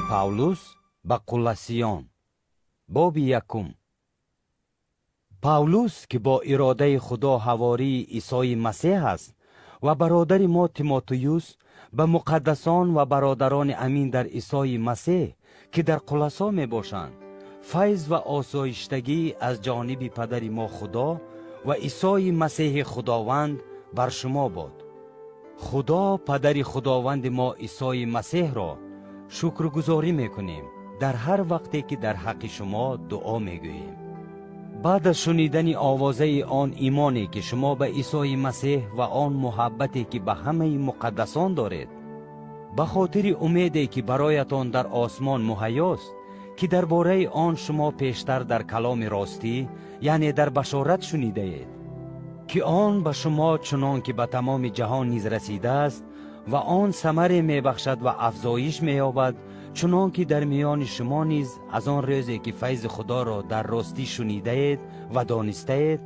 پاولوس به قلسیان باب یکم. پاولوس که با اراده خدا حواری عیسی مسیح است و برادر ما تیموتئوس به مقدسان و برادران امین در عیسی مسیح که در قلسا می باشند، فیض و آسایشتگی از جانب پدر ما خدا و عیسی مسیح خداوند بر شما باد. خدا پدر خداوند ما عیسی مسیح را شکرگزاری میکنیم در هر وقتی که در حق شما دعا میگوییم. بعد از شنیدن آوازه آن ایمانی که شما به عیسی مسیح و آن محبتی که به همه مقدسان دارید، به خاطر امیدی که برایتان در آسمان مهیاست که درباره آن شما پیشتر در کلام راستی یعنی در بشارت شنیده اید که آن به شما چنان که به تمام جهان نیز رسیده است و آن ثمر می بخشد و افزایش می یابد، چنان که در میان شما نیز از آن روزی که فیض خدا را در راستی شنیده اید و دانسته اید